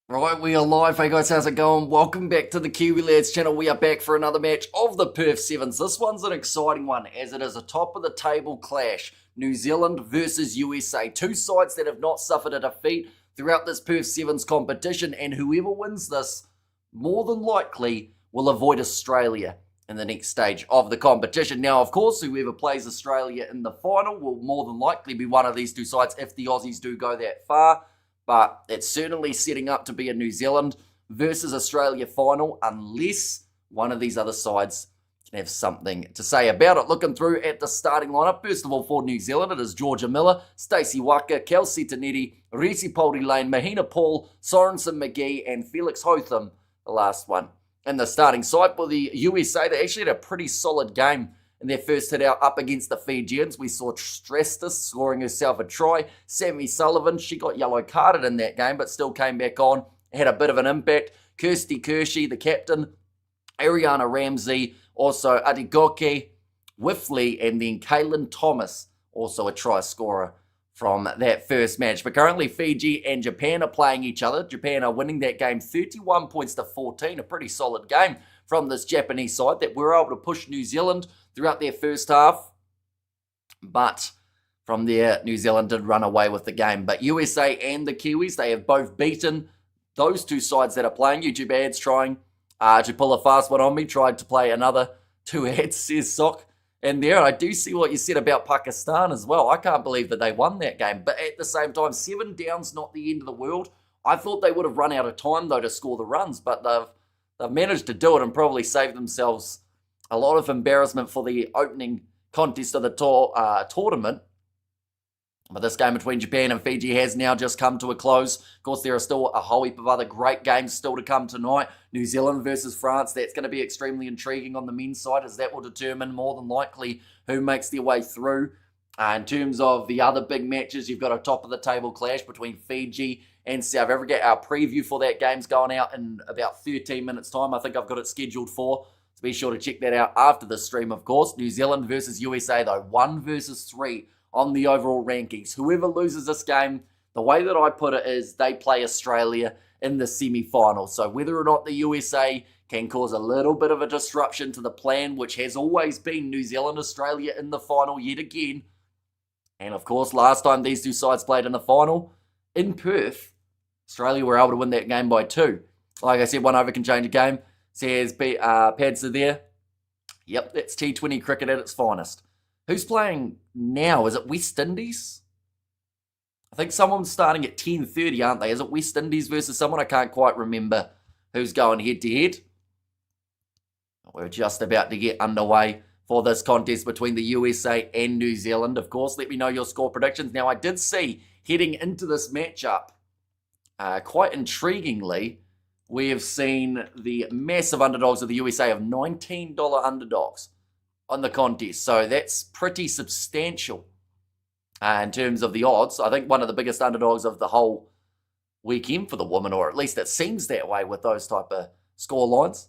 Right, we are live. Hey guys, how's it going? Welcome back to the Kiwi Lads channel. We are back for another match of the Perth Sevens. This one's an exciting one as it is a top of the table clash. New Zealand versus USA. Two sides that have not suffered a defeat throughout this Perth Sevens competition, and whoever wins this more than likely will avoid Australia in the next stage of the competition. Now, of course, whoever plays Australia in the final will more than likely be one of these two sides if the Aussies do go that far. But it's certainly setting up to be a New Zealand versus Australia final unless one of these other sides can have something to say about it. Looking through at the starting lineup, first of all for New Zealand, it is Georgia Miller, Stacey Waka, Kelsey Tanetti, Resi Poldy-Lane, Mahina Paul, Sorensen McGee, and Felix Hotham, the last one. In the starting side for the USA, they actually had a pretty solid game in their first hit out up against the Fijians. We saw Strestis scoring herself a try. Sammy Sullivan, she got yellow carded in that game, but still came back on, had a bit of an impact. Kirsty Kershey, the captain. Ariana Ramsey, also Adigoke, Whiffley, and then Kaylin Thomas, also a try scorer from that first match. But currently Fiji and Japan are playing each other. Japan are winning that game 31 points to 14, a pretty solid game from this Japanese side that were able to push New Zealand throughout their first half. But from there, New Zealand did run away with the game. But USA and the Kiwis, they have both beaten those two sides that are playing. YouTube ads trying to pull a fast one on me, tried to play another two ads, says Sock in there. I do see what you said about Pakistan as well. I can't believe that they won that game. But at the same time, 7 downs, not the end of the world. I thought they would have run out of time, though, to score the runs. But they've managed to do it and probably saved themselves a lot of embarrassment for the opening contest of the tournament. But this game between Japan and Fiji has now just come to a close. Of course, there are still a whole heap of other great games still to come tonight. New Zealand versus France, that's going to be extremely intriguing on the men's side, as that will determine more than likely who makes their way through. In terms of the other big matches, you've got a top-of-the-table clash between Fiji and South Africa. Our preview for that game's going out in about 13 minutes' time. I think I've got it scheduled for. So be sure to check that out after the stream, of course. New Zealand versus USA, though, 1 versus 3 on the overall rankings. Whoever loses this game, the way that I put it is they play Australia in the semi-final. So whether or not the USA can cause a little bit of a disruption to the plan, which has always been New Zealand-Australia in the final yet again. And of course, last time these two sides played in the final, in Perth, Australia were able to win that game by 2. Like I said, one over can change a game. Says Padsa there. Yep, that's T20 cricket at its finest. Who's playing now? Is it West Indies? I think someone's starting at 10:30, aren't they? Is it West Indies versus someone? I can't quite remember who's going head-to-head. We're just about to get underway for this contest between the USA and New Zealand. Of course, let me know your score predictions. Now, I did see, heading into this matchup, quite intriguingly, we have seen the massive underdogs of the USA of $19 underdogs on the contest. So that's pretty substantial in terms of the odds. I think one of the biggest underdogs of the whole weekend for the women, or at least it seems that way with those type of score lines.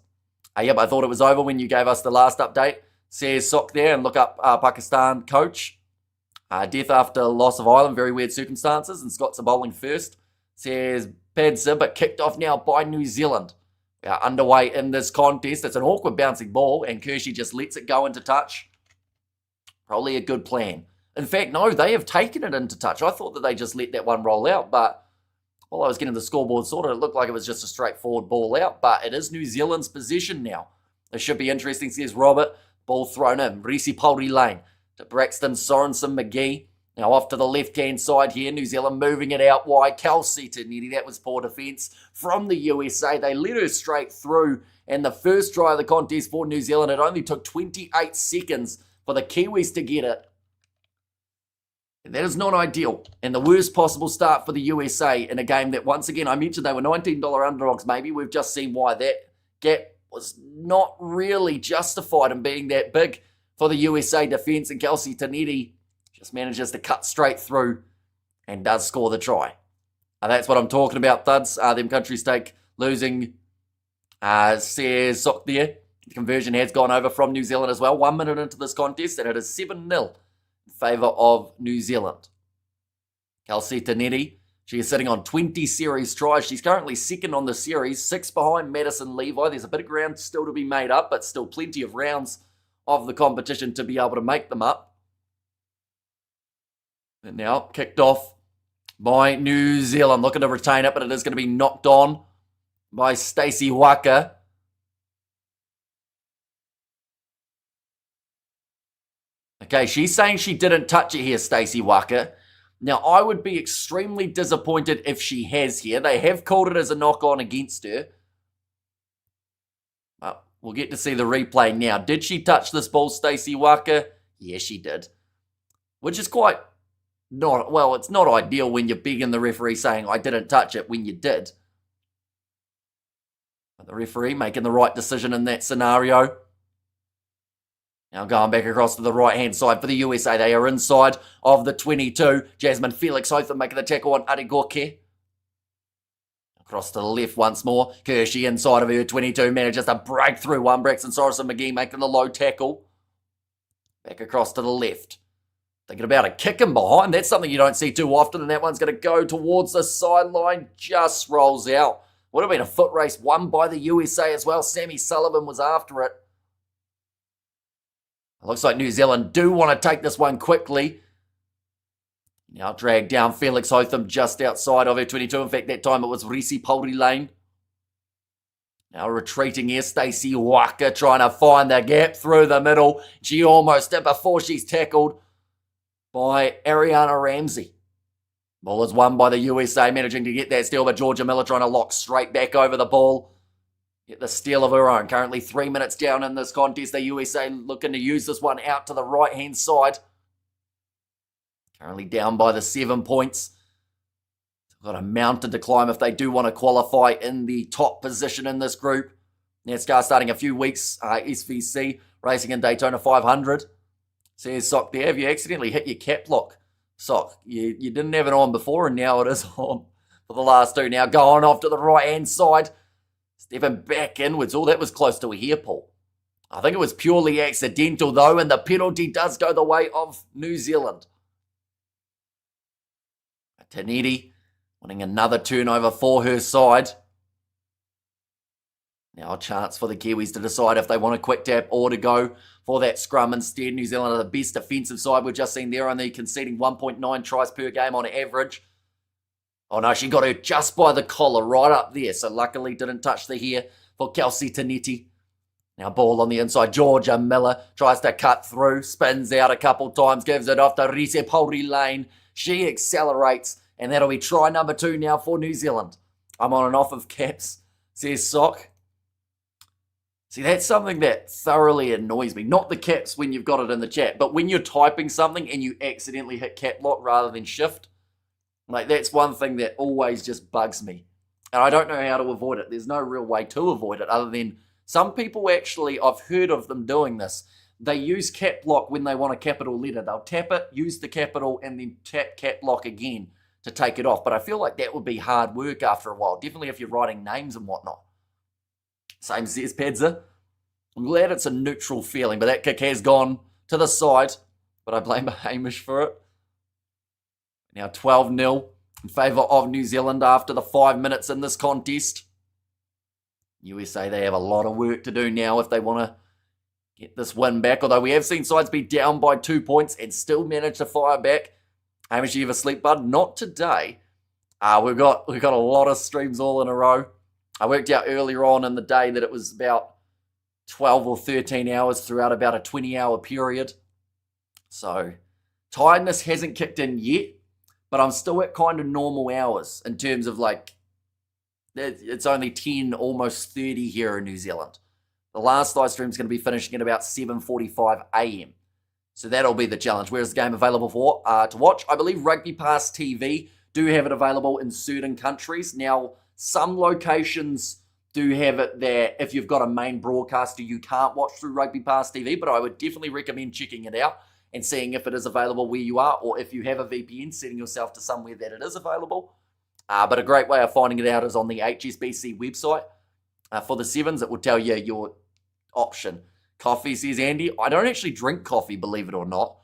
Yep, I thought it was over when you gave us the last update. Says Sock there, and look up Pakistan coach. Death after loss of Ireland, very weird circumstances, and Scots are bowling first. Says Padsa, but kicked off now by New Zealand. We are underway in this contest. It's an awkward bouncing ball, and Kershey just lets it go into touch. Probably a good plan. In fact, no, they have taken it into touch. I thought that they just let that one roll out, but while I was getting the scoreboard sorted, it looked like it was just a straightforward ball out, but it is New Zealand's position now. This should be interesting, says Robert. Ball thrown in. Resi Poldy-Lane to Braxton Sorensen McGee. Now off to the left-hand side here. New Zealand moving it out wide. Kelsey Tanetti. That was poor defence from the USA. They let her straight through. And the first try of the contest for New Zealand, it only took 28 seconds for the Kiwis to get it. And that is not ideal. And the worst possible start for the USA in a game that, once again, I mentioned they were $19 underdogs maybe. We've just seen why that gap was not really justified in being that big for the USA defence. And Kelsey Tanetti just manages to cut straight through and does score the try. That's what I'm talking about, thuds. Them countries take losing, says Sock there. The conversion has gone over from New Zealand as well. 1 minute into this contest, and it is 7-0 in favour of New Zealand. Kelsey Tanetti She is sitting on 20 series tries. She's currently second on the series, 6 behind Madison Levi. There's a bit of ground still to be made up, but still plenty of rounds of the competition to be able to make them up. And now kicked off by New Zealand, looking to retain it, but it is going to be knocked on by Stacey Waka. Okay, she's saying she didn't touch it here, Stacey Waka. Now, I would be extremely disappointed if she has here. They have called it as a knock-on against her. Well, we'll get to see the replay now. Did she touch this ball, Stacey Waka? Yes, she did. Which is quite not, well, it's not ideal when you're begging the referee saying, I didn't touch it when you did. But the referee making the right decision in that scenario. Now going back across to the right-hand side for the USA. They are inside of the 22. Jasmine Felix-Hotham making the tackle on Arigorke. Across to the left once more. Kershey inside of her 22. Manages to break through one. Braxton Sorensen-McGee making the low tackle. Back across to the left. Thinking about a kick in behind. That's something you don't see too often. And that one's going to go towards the sideline. Just rolls out. Would have been a foot race won by the USA as well. Sammy Sullivan was after it. It looks like New Zealand do want to take this one quickly. Now dragged down Felix-Hotham just outside of her 22. In fact, that time it was Risi Pauri-Lane. Now retreating here, Stacey Waka trying to find the gap through the middle. She almost did before she's tackled by Ariana Ramsey. Ball is won by the USA, managing to get that steal, but Georgia Miller trying to lock straight back over the ball. Get the steal of her own. Currently 3 minutes down in this contest. The USA looking to use this one out to the right-hand side. Currently down by the 7 points. Got a mountain to climb if they do want to qualify in the top position in this group. NASCAR starting a few weeks. SVC racing in Daytona 500. Says Sock there. Have you accidentally hit your cap lock? Sock, you didn't have it on before and now it is on for the last two. Now going off to the right-hand side. Stepping back inwards. Oh, that was close to a hair pull. I think it was purely accidental though, and the penalty does go the way of New Zealand. Tanetti wanting another turnover for her side. Now a chance for the Kiwis to decide if they want a quick tap or to go for that scrum instead. New Zealand are the best defensive side. We've just seen they're only conceding 1.9 tries per game on average. Oh no, she got her just by the collar right up there. So luckily didn't touch the hair for Kelsey Tanetti. Now ball on the inside. Georgia Miller tries to cut through. Spins out a couple times. Gives it off to Risi Pauri-Lane. She accelerates. And that'll be try number 2 now for New Zealand. I'm on and off of caps, says Sock. See, that's something that thoroughly annoys me. Not the caps when you've got it in the chat, but when you're typing something and you accidentally hit cap lock rather than shift. Like, that's one thing that always just bugs me. And I don't know how to avoid it. There's no real way to avoid it other than some people actually, I've heard of them doing this. They use cap lock when they want a capital letter. They'll tap it, use the capital, and then tap cap lock again to take it off. But I feel like that would be hard work after a while. Definitely if you're writing names and whatnot. Same says Pedza. I'm glad it's a neutral feeling, but that kick has gone to the side. But I blame Hamish for it. Now 12-0 in favour of New Zealand after the 5 minutes in this contest. USA, they have a lot of work to do now if they want to get this win back. Although we have seen sides be down by 2 points and still manage to fire back. Hamish, you have a sleep bud? Not today. We've got a lot of streams all in a row. I worked out earlier on in the day that it was about 12 or 13 hours throughout about a 20-hour period. So tiredness hasn't kicked in yet. But I'm still at kind of normal hours in terms of like, it's only 10, almost 30 here in New Zealand. The last live stream is going to be finishing at about 7:45 a.m. So that'll be the challenge. Where's the game available for to watch? I believe Rugby Pass TV do have it available in certain countries. Now, some locations do have it there. If you've got a main broadcaster, you can't watch through Rugby Pass TV, but I would definitely recommend checking it out and seeing if it is available where you are, or if you have a VPN, setting yourself to somewhere that it is available. But a great way of finding it out is on the HSBC website. For the Sevens, it will tell you your option. Coffee, says Andy. I don't actually drink coffee, believe it or not,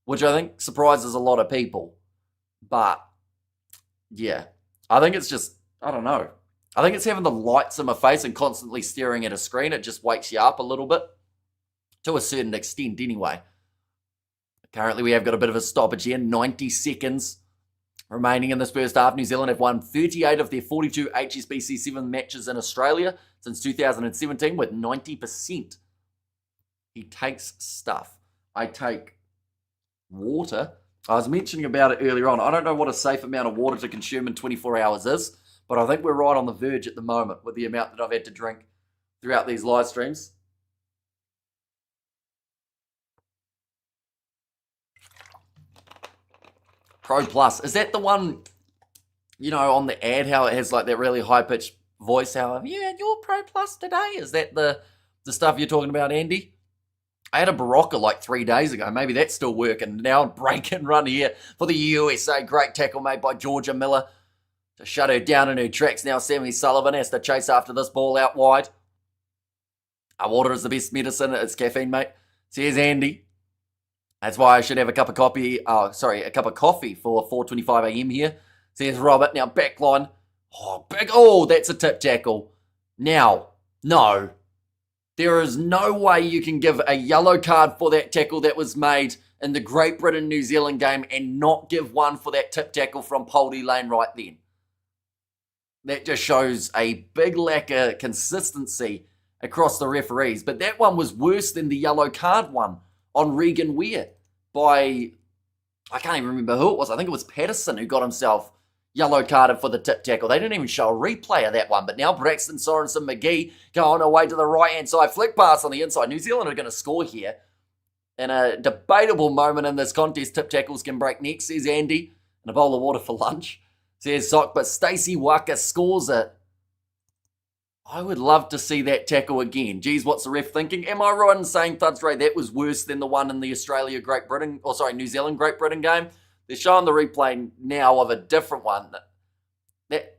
which I think surprises a lot of people. But Yeah. I think it's just, I don't know. I think it's having the lights in my face and constantly staring at a screen. It just wakes you up a little bit, to a certain extent anyway. Currently, we have got a bit of a stoppage here. 90 seconds remaining in this first half. New Zealand have won 38 of their 42 HSBC 7 matches in Australia since 2017 with 90%. He takes stuff. I take water. I was mentioning about it earlier on. I don't know what a safe amount of water to consume in 24 hours is, but I think we're right on the verge at the moment with the amount that I've had to drink throughout these live streams. Pro Plus. Is that the one, on the ad, how it has like that really high-pitched voice, how, yeah, you're Pro Plus today? Is that the stuff you're talking about, Andy? I had a Barocca like 3 days ago. Maybe that's still working. Now break and run here for the USA. Great tackle made by Georgia Miller to shut her down in her tracks. Now Sammy Sullivan has to chase after this ball out wide. Water is the best medicine. It's caffeine, mate. Says Andy. That's why I should have a cup of coffee. A cup of coffee for 4:25 a.m. here. Says Robert. Now backline. That's a tip tackle. Now, no. There is no way you can give a yellow card for that tackle that was made in the Great Britain-New Zealand game and not give one for that tip tackle from Poldy Lane right then. That just shows a big lack of consistency across the referees. But that one was worse than the yellow card one on Regan Weir by, I can't even remember who it was. I think it was Patterson who got himself yellow carded for the tip tackle. They didn't even show a replay of that one. But now Braxton Sorensen McGee going away to the right-hand side. Flick pass on the inside. New Zealand are going to score here. In a debatable moment in this contest, tip tackles can break necks, says Andy. And a bowl of water for lunch, says Sock. But Stacey Waka scores it. I would love to see that tackle again. Geez, what's the ref thinking? Am I right in saying, Thudsray, that was worse than the one in the New Zealand-Great Britain game? They're showing the replay now of a different one.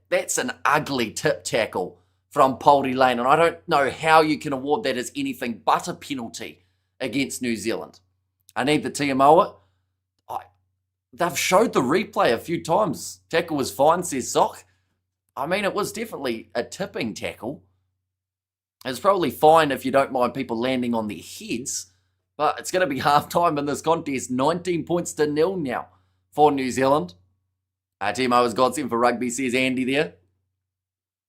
That's an ugly tip tackle from Poldy Lane, and I don't know how you can award that as anything but a penalty against New Zealand. I need the TMO. They've showed the replay a few times. Tackle was fine, says Sock. I mean, it was definitely a tipping tackle. It's probably fine if you don't mind people landing on their heads, but it's going to be half-time in this contest. 19 points to 0 now for New Zealand. Timo is godsend for rugby, says Andy there.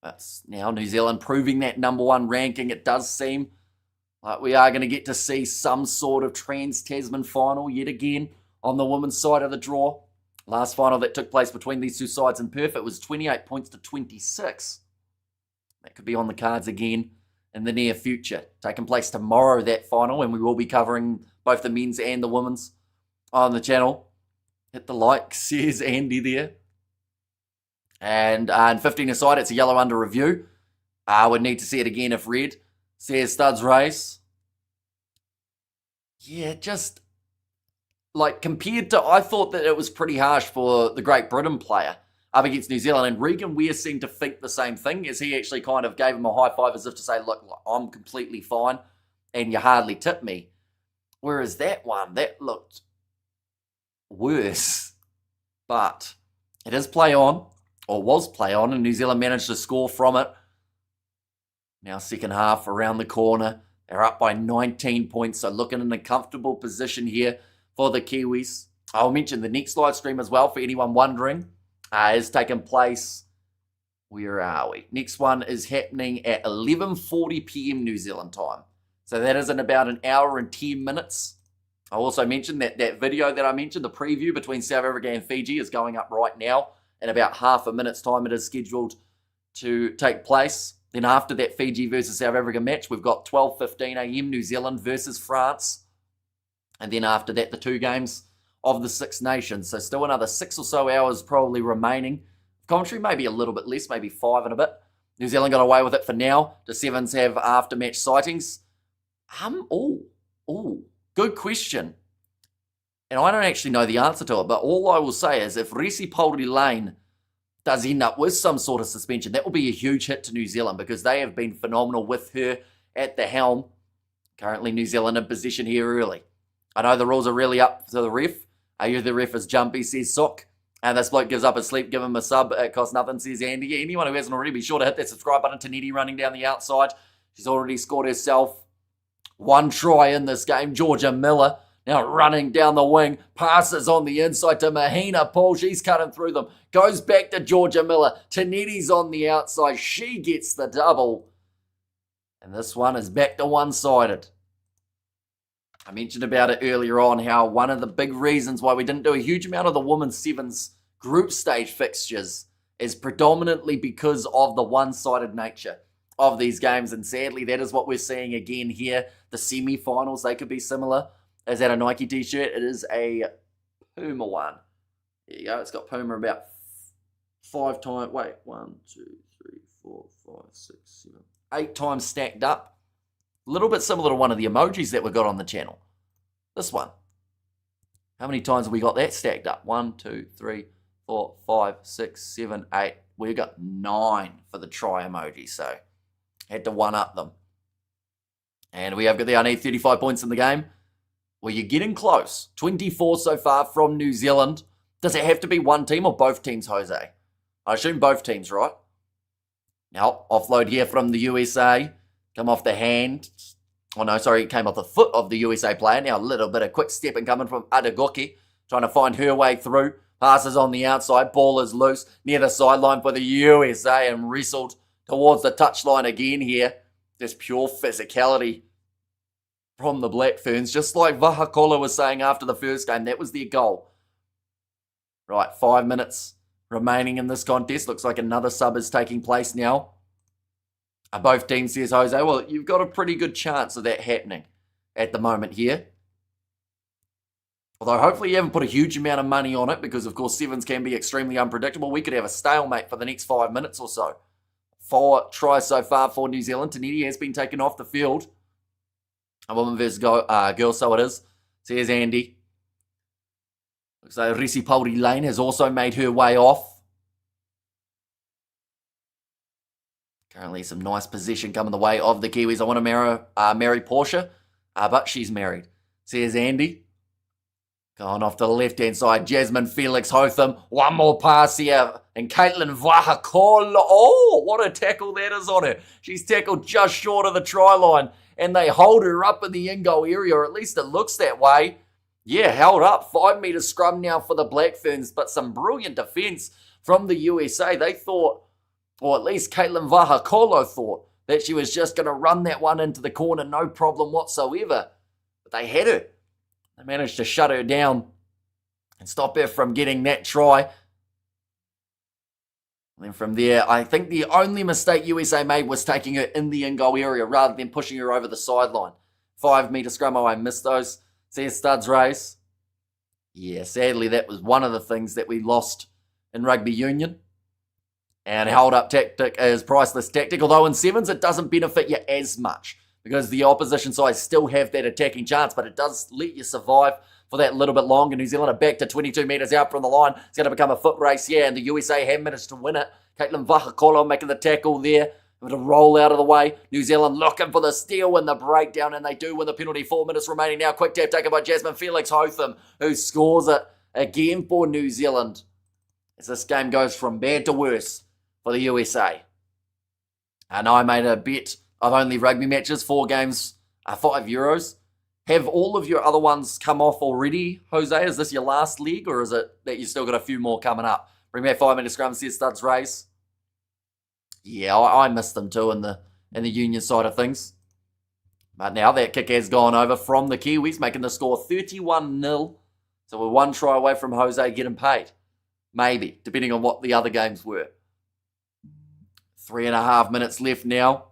That's now New Zealand proving that number one ranking. It does seem like we are going to get to see some sort of Trans-Tasman final yet again on the women's side of the draw. Last final that took place between these two sides in Perth, it was 28 points to 26. That could be on the cards again in the near future. Taking place tomorrow, that final, and we will be covering both the men's and the women's on the channel. Hit the like, says Andy there. And in 15 aside, it's a yellow under review. I would need to see it again if red, says Studs Race. Yeah, just like compared to, I thought that it was pretty harsh for the Great Britain player up against New Zealand. And Regan Weir seemed to think the same thing, as he actually kind of gave him a high five as if to say, look, I'm completely fine and you hardly tipped me. Whereas that one, that looked worse. But it is play on, or was play on, and New Zealand managed to score from it. Now second half around the corner. They're up by 19 points, so looking in a comfortable position here for the Kiwis. I'll mention the next live stream as well for anyone wondering. Is taking place. Where are we? Next one is happening at 11:40 p.m. New Zealand time. So that is in about an hour and 10 minutes. I also mentioned that video that I mentioned, the preview between South Africa and Fiji, is going up right now. In about half a minute's time, it is scheduled to take place. Then after that Fiji versus South Africa match, we've got 12:15 a.m. New Zealand versus France. And then after that, the two games of the Six Nations. So still another 6 or so hours probably remaining. Commentary, maybe a little bit less, maybe 5 and a bit. New Zealand got away with it for now. The Sevens have after-match sightings. Good question. And I don't actually know the answer to it, but all I will say is if Reece Poldy Lane does end up with some sort of suspension, that will be a huge hit to New Zealand because they have been phenomenal with her at the helm. Currently, New Zealand in position here early. I know the rules are really up to the ref. The ref is jumpy, says Sock. And this bloke gives up his sleep, give him a sub. It costs nothing, says Andy. Anyone who hasn't already, be sure to hit that subscribe button. Taniti running down the outside. She's already scored herself 1 try in this game. Georgia Miller now running down the wing. Passes on the inside to Mahina Paul. She's cutting through them. Goes back to Georgia Miller. Taniti's on the outside. She gets the double. And this one is back to one-sided. I mentioned about it earlier on how one of the big reasons why we didn't do a huge amount of the Women's Sevens group stage fixtures is predominantly because of the one-sided nature of these games. And sadly, that is what we're seeing again here. The semi-finals, they could be similar. Is that a Nike t-shirt? It is a Puma one. There you go. It's got Puma about 5 times. Wait, 1, 2, 3, 4, 5, 6, 7, 8 times stacked up. A little bit similar to one of the emojis that we got on the channel. This one. How many times have we got that stacked up? 1, 2, 3, 4, 5, 6, 7, 8. We got 9 for the try emoji, so had to one-up them. And we have got the underneath 35 points in the game. Well, you're getting close. 24 so far from New Zealand. Does it have to be one team or both teams, Jose? I assume both teams, right? Now, offload here from the USA. Come off the hand. Oh, no, sorry. It came off the foot of the USA player. Now, a little bit of quick stepping coming from Adagoki. Trying to find her way through. Passes on the outside. Ball is loose. Near the sideline for the USA. And wrestled towards the touchline again here. Just pure physicality from the Black Ferns. Just like Vahakola was saying after the first game. That was their goal. Right, 5 minutes remaining in this contest. Looks like another sub is taking place now. Both teams, says Jose. Well, you've got a pretty good chance of that happening at the moment here. Although hopefully you haven't put a huge amount of money on it because, of course, Sevens can be extremely unpredictable. We could have a stalemate for the next 5 minutes or so. 4 tries so far for New Zealand. Taniti has been taken off the field. A woman versus girl, so it is. Says Andy. Looks like Risi Pauri Lane has also made her way off. Currently some nice position coming the way of the Kiwis. I want to marry Portia, but she's married. Says Andy. Going off to the left-hand side. Jasmine Felix Hotham. One more pass here. And Caitlin Vahakola. Oh, what a tackle that is on her. She's tackled just short of the try line. And they hold her up in the in-goal area, or at least it looks that way. Yeah, held up. 5-metre scrum now for the Black Ferns, but some brilliant defence from the USA. They thought, or at least Caitlin Vahakolo thought, that she was just going to run that one into the corner, no problem whatsoever. But they had her. They managed to shut her down and stop her from getting that try. And then from there, I think the only mistake USA made was taking her in the in-goal area rather than pushing her over the sideline. 5-metre scrum, oh, I missed those. Says Studs Race. Yeah, sadly, that was one of the things that we lost in rugby union. And held-up tactic is priceless tactic, although in Sevens it doesn't benefit you as much because the opposition side still have that attacking chance, but it does let you survive for that little bit longer. New Zealand are back to 22 metres out from the line. It's going to become a foot race here, and the USA have managed to win it. Caitlin Vahakolo making the tackle there. With a roll out of the way. New Zealand looking for the steal and the breakdown, and they do win the penalty. 4 minutes remaining now. Quick tap taken by Jasmine Felix Hotham, who scores it again for New Zealand. As this game goes from bad to worse for the USA. And I made a bet of only rugby matches, 4 games, €5. Have all of your other ones come off already, Jose? Is this your last leg, or is it that you still got a few more coming up? Bring back 5-minute scrum, says Studs Race. Yeah, I missed them too in the union side of things. But now that kick has gone over from the Kiwis, making the score 31-0. So we're 1 try away from Jose getting paid. Maybe, depending on what the other games were. 3.5 minutes left now.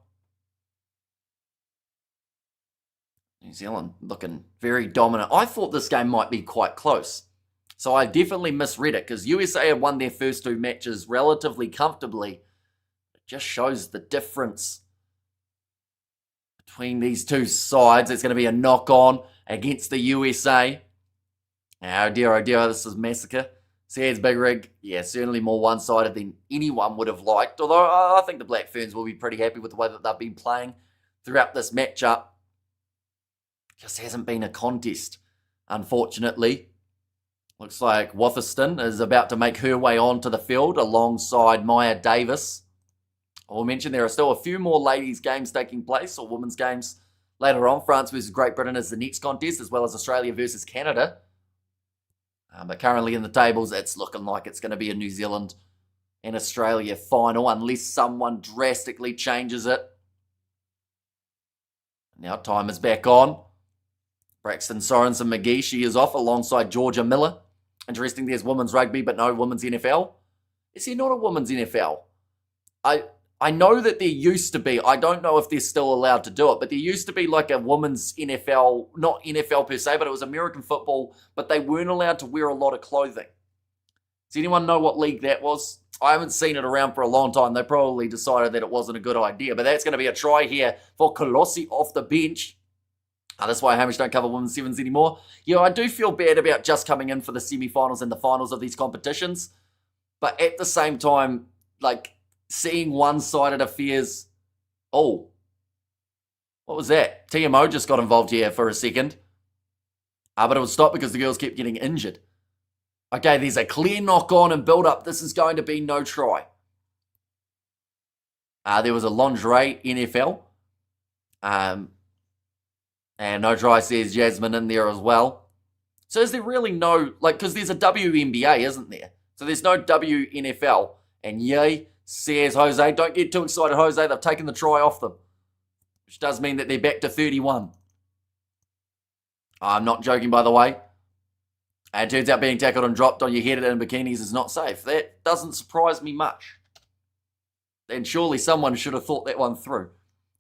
New Zealand looking very dominant. I thought this game might be quite close. So I definitely misread it because USA had won their first 2 matches relatively comfortably. Just shows the difference between these two sides. It's going to be a knock-on against the USA. Oh dear, this is massacre. Says Big Rig. Yeah, certainly more one-sided than anyone would have liked. Although I think the Black Ferns will be pretty happy with the way that they've been playing throughout this matchup. Just hasn't been a contest, unfortunately. Looks like Watherston is about to make her way onto the field alongside Maya Davis. I'll mention there are still a few more ladies' games taking place, or women's games later on. France versus Great Britain is the next contest, as well as Australia versus Canada. But currently in the tables, it's looking like it's going to be a New Zealand and Australia final, unless someone drastically changes it. Now time is back on. Braxton Sorensen McGee, she is off alongside Georgia Miller. Interesting, there's women's rugby, but no women's NFL. Is there not a women's NFL? I know that there used to be. I don't know if they're still allowed to do it, but there used to be like a women's NFL, not NFL per se, but it was American football, but they weren't allowed to wear a lot of clothing. Does anyone know what league that was? I haven't seen it around for a long time. They probably decided that it wasn't a good idea, but that's going to be a try here for Colossi off the bench. That's why Hamish don't cover women's sevens anymore. Yeah, I do feel bad about just coming in for the semi-finals and the finals of these competitions. But at the same time, like, seeing one-sided affairs... Oh. What was that? TMO just got involved here for a second. But it was stopped because the girls kept getting injured. Okay, there's a clear knock-on and build-up. This is going to be no try. There was a lingerie NFL. And no try, says Jasmine in there as well. So is there really no, like, because there's a WNBA, isn't there? So there's no WNFL. And yay, says Jose. Don't get too excited, Jose. They've taken the try off them. Which does mean that they're back to 31. I'm not joking, by the way. And it turns out being tackled and dropped on your head in bikinis is not safe. That doesn't surprise me much. And surely someone should have thought that one through.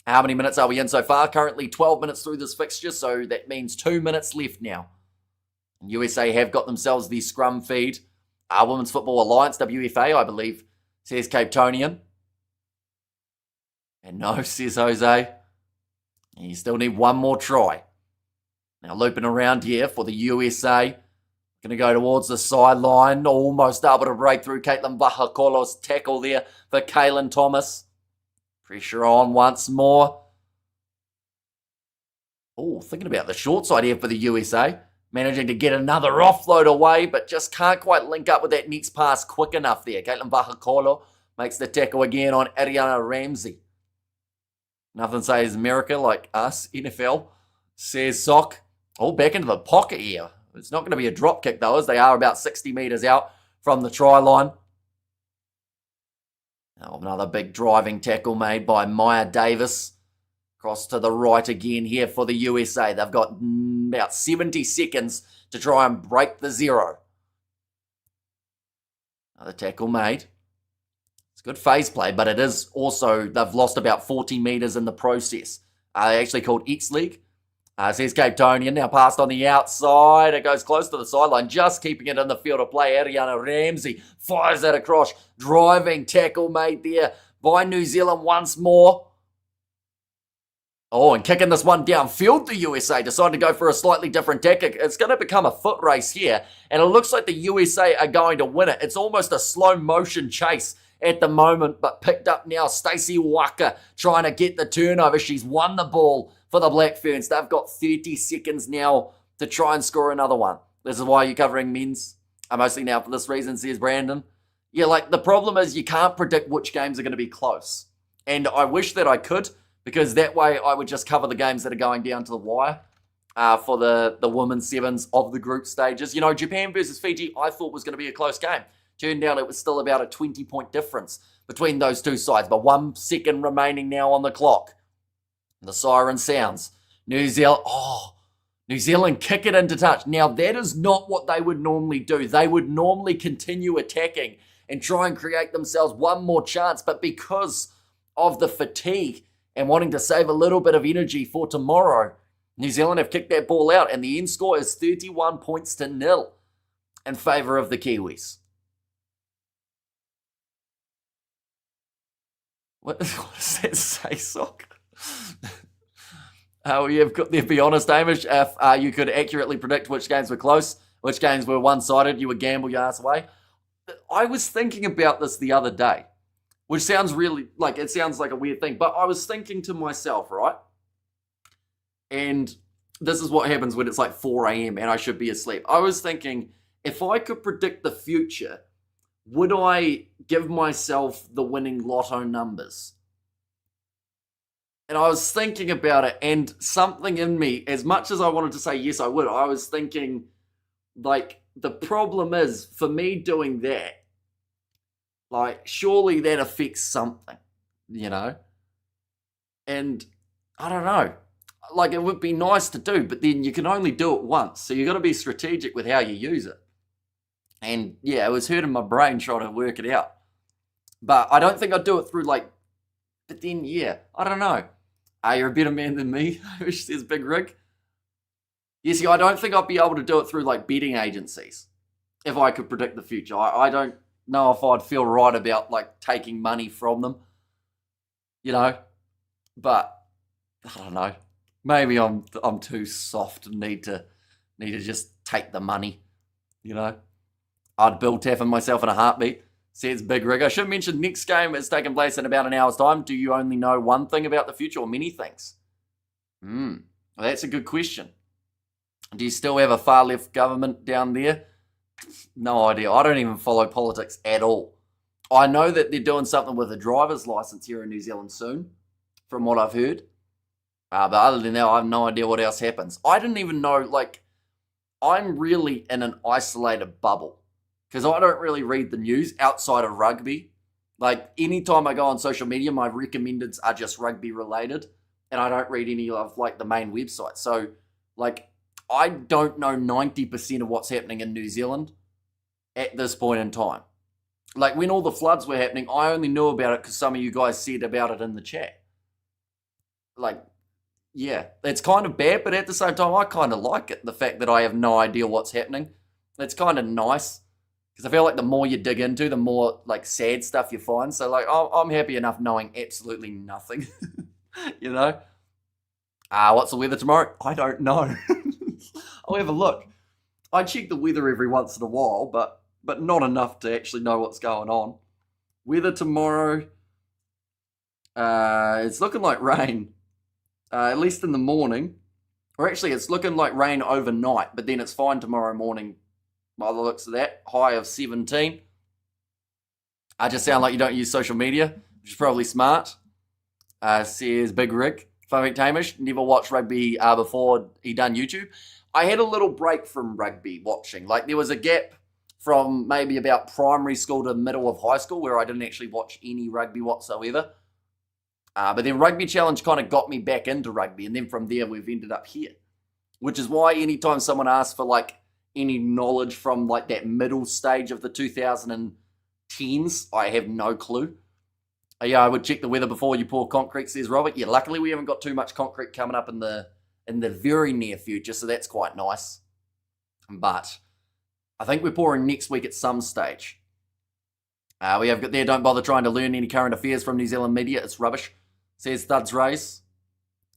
How many minutes are we in so far? Currently 12 minutes through this fixture, so that means 2 minutes left now. USA have got themselves the scrum feed. Women's Football Alliance, WFA, I believe, says Cape Tonian. And no, says Jose. You still need one more try. Now looping around here for the USA. Going to go towards the sideline. Almost able to break through Caitlin Bahakolo's tackle there for Kaylin Thomas. Pressure on once more. Oh, thinking about the short side here for the USA. Managing to get another offload away, but just can't quite link up with that next pass quick enough there. Caitlin Bahakolo makes the tackle again on Ariana Ramsey. Nothing says America like us, NFL, says Sock. Oh, back into the pocket here. It's not going to be a drop kick though, as they are about 60 metres out from the try line. Oh, another big driving tackle made by Maya Davis. Cross to the right again here for the USA. They've got about 70 seconds to try and break the zero. Another tackle made. It's good phase play, but it is also, they've lost about 40 metres in the process. They actually called X League. Says Cape Tonian, now passed on the outside. It goes close to the sideline, just keeping it in the field of play. Ariana Ramsey fires that across. Driving tackle made there by New Zealand once more. Oh, and kicking this one downfield, the USA decide to go for a slightly different tactic. It's going to become a foot race here, and it looks like the USA are going to win it. It's almost a slow motion chase at the moment, but picked up now. Stacey Waka trying to get the turnover. She's won the ball for the Black Ferns. They've got 30 seconds now to try and score another one. This is why you're covering men's. Mostly now for this reason, says Brandon. Yeah, like the problem is you can't predict which games are going to be close. And I wish that I could, because that way I would just cover the games that are going down to the wire for the women's sevens of the group stages. You know, Japan versus Fiji, I thought was going to be a close game. Turned out it was still about a 20-point difference between those two sides. But 1 second remaining now on the clock. The siren sounds. New Zealand kick it into touch. Now, that is not what they would normally do. They would normally continue attacking and try and create themselves one more chance. But because of the fatigue and wanting to save a little bit of energy for tomorrow, New Zealand have kicked that ball out. And the end score is 31 points to 0 in favour of the Kiwis. What does that say, Sock? You've got there, be honest, Hamish. If you could accurately predict which games were close, which games were one-sided, you would gamble your ass away. I was thinking about this the other day, which sounds really, like, it sounds like a weird thing, but I was thinking to myself, right? And this is what happens when it's like 4 a.m. and I should be asleep. I was thinking, if I could predict the future, would I give myself the winning lotto numbers? And I was thinking about it, and something in me, as much as I wanted to say yes, I would, I was thinking, like, the problem is, for me doing that, like, surely that affects something, you know? And I don't know. Like, it would be nice to do, but then you can only do it once. So you got to be strategic with how you use it. And yeah, it was hurting my brain trying to work it out. But I don't think I'd do it through, like, but then, yeah, I don't know. You're a better man than me, which says Big Rig. You see, I don't think I'd be able to do it through, like, betting agencies if I could predict the future. I don't know if I'd feel right about, like, taking money from them, you know? But I don't know. Maybe I'm too soft and need to just take the money, you know? I'd bill tapping myself in a heartbeat, says Big Rig. I should mention next game is taking place in about an hour's time. Do you only know one thing about the future or many things? Well, that's a good question. Do you still have a far left government down there? No idea. I don't even follow politics at all. I know that they're doing something with a driver's license here in New Zealand soon, from what I've heard. But other than that, I have no idea what else happens. I didn't even know, like, I'm really in an isolated bubble because I don't really read the news outside of rugby. Like, anytime I go on social media, my recommendeds are just rugby related, and I don't read any of, like, the main websites. So, like, I don't know 90% of what's happening in New Zealand at this point in time. Like, when all the floods were happening, I only knew about it because some of you guys said about it in the chat. Like, yeah, it's kind of bad, but at the same time, I kind of like it. The fact that I have no idea what's happening. It's kind of nice because I feel like the more you dig into, the more, like, sad stuff you find. So, like, I'm happy enough knowing absolutely nothing, you know? What's the weather tomorrow? I don't know. I'll have a look. I check the weather every once in a while, but not enough to actually know what's going on. Weather tomorrow, it's looking like rain. At least in the morning. Or actually, it's looking like rain overnight, but then it's fine tomorrow morning by the looks of that. High of 17. I just sound like you don't use social media, which is probably smart. Says Big Rick. Fun Hamish, never watched rugby before he done YouTube. I had a little break from rugby watching. Like, there was a gap from maybe about primary school to middle of high school where I didn't actually watch any rugby whatsoever. But then Rugby Challenge kind of got me back into rugby, and then from there we've ended up here. Which is why anytime someone asks for, like, any knowledge from, like, that middle stage of the 2010s, I have no clue. Yeah, I would check the weather before you pour concrete, says Robert. Yeah, luckily we haven't got too much concrete coming up in the very near future, so that's quite nice. But I think we're pouring next week at some stage. We have got there, don't bother trying to learn any current affairs from New Zealand media. It's rubbish, says Thuds Race.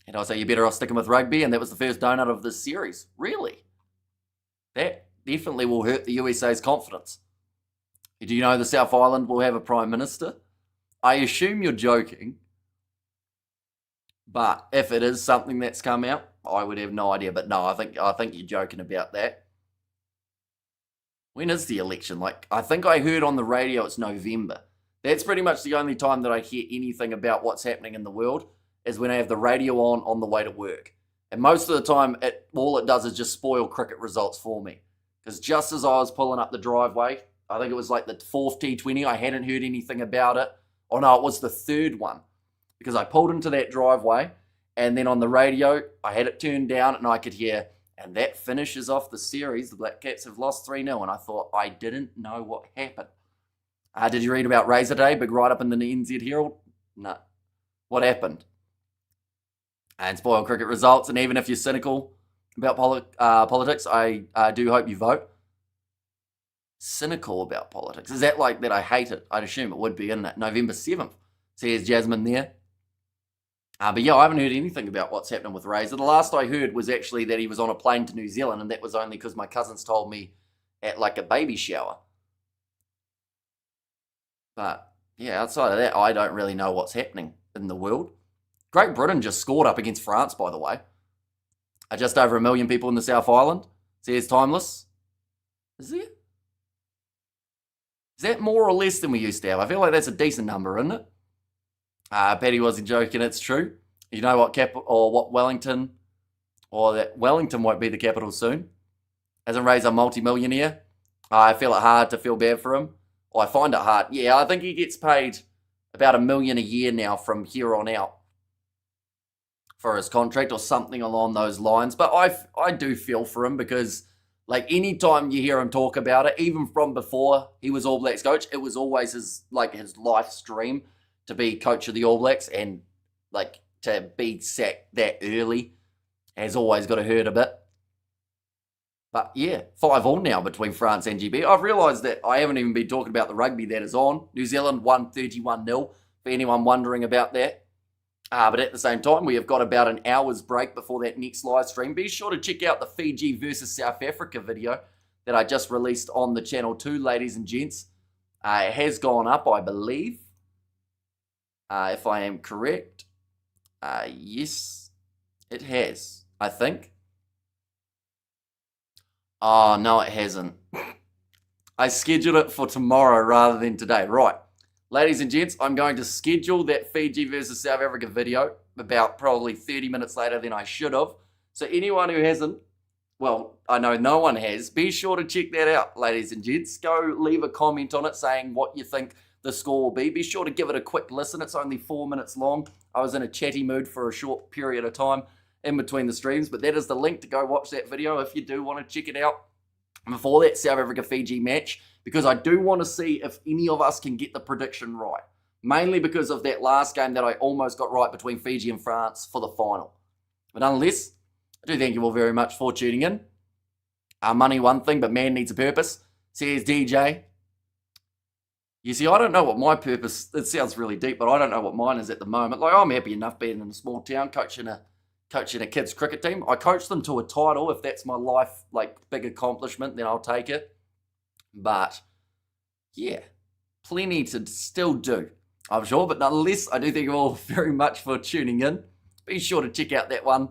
And I say you're better off sticking with rugby, and that was the first donut of this series. Really? That definitely will hurt the USA's confidence. Do you know the South Island will have a Prime Minister? I assume you're joking. But if it is something that's come out, I would have no idea. But no, I think you're joking about that. When is the election? Like, I think I heard on the radio it's November. That's pretty much the only time that I hear anything about what's happening in the world is when I have the radio on the way to work. And most of the time, all it does is just spoil cricket results for me. Because just as I was pulling up the driveway, I think it was like the fourth T20, I hadn't heard anything about it. Oh no, it was the third one. Because I pulled into that driveway, and then on the radio, I had it turned down, and I could hear, and that finishes off the series. The Black Cats have lost 3-0, and I thought, I didn't know what happened. Did you read about Razor Day? Big write-up in the NZ Herald? No. What happened? And spoiled cricket results, and even if you're cynical about politics, I do hope you vote. Cynical about politics? Is that like that I hate it? I'd assume it would be, isn't it? November 7th. Says Jasmine there. But yeah, I haven't heard anything about what's happening with Razor. The last I heard was actually that he was on a plane to New Zealand, and that was only because my cousins told me at like a baby shower. But yeah, outside of that, I don't really know what's happening in the world. Great Britain just scored up against France, by the way. Just over 1 million people in the South Island. Says Timeless. Is there? Is that more or less than we used to have? I feel like that's a decent number, isn't it? Paddy wasn't joking, it's true. You know what Wellington, or that Wellington won't be the capital soon, hasn't raised a multi-millionaire. I feel it hard to feel bad for him. I find it hard. Yeah, I think he gets paid about $1 million a year now from here on out for his contract or something along those lines. But I do feel for him because, like, anytime you hear him talk about it, even from before he was All Blacks coach, it was always his life's dream to be coach of the All Blacks, and like to be sacked that early has always got to hurt a bit. But yeah, 5-5 now between France and GB. I've realised that I haven't even been talking about the rugby that is on. New Zealand won 31-0, for anyone wondering about that. But at the same time, we have got about an hour's break before that next live stream. Be sure to check out the Fiji versus South Africa video that I just released on the channel too, ladies and gents. It has gone up, I believe, if I am correct. Yes, it has, I think. Oh, no, it hasn't. I scheduled it for tomorrow rather than today. Right. Ladies and gents, I'm going to schedule that Fiji versus South Africa video about probably 30 minutes later than I should have. So anyone who hasn't, well, I know no one has, be sure to check that out, ladies and gents. Go leave a comment on it saying what you think the score will be. Be sure to give it a quick listen. It's only 4 minutes long. I was in a chatty mood for a short period of time in between the streams, but that is the link to go watch that video if you do want to check it out before that South Africa-Fiji match, because I do want to see if any of us can get the prediction right, mainly because of that last game that I almost got right between Fiji and France for the final. But nonetheless, I do thank you all very much for tuning in. Money one thing, but man needs a purpose, says DJ. You see, I don't know what my purpose, it sounds really deep, but I don't know what mine is at the moment. Like, I'm happy enough being in a small town, coaching a kids cricket team. I coach them to a title. If that's my life, like, big accomplishment, then I'll take it. But yeah, plenty to still do, I'm sure. But nonetheless, I do thank you all very much for tuning in. Be sure to check out that one.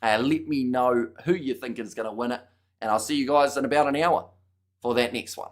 Let me know who you think is going to win it. And I'll see you guys in about an hour for that next one.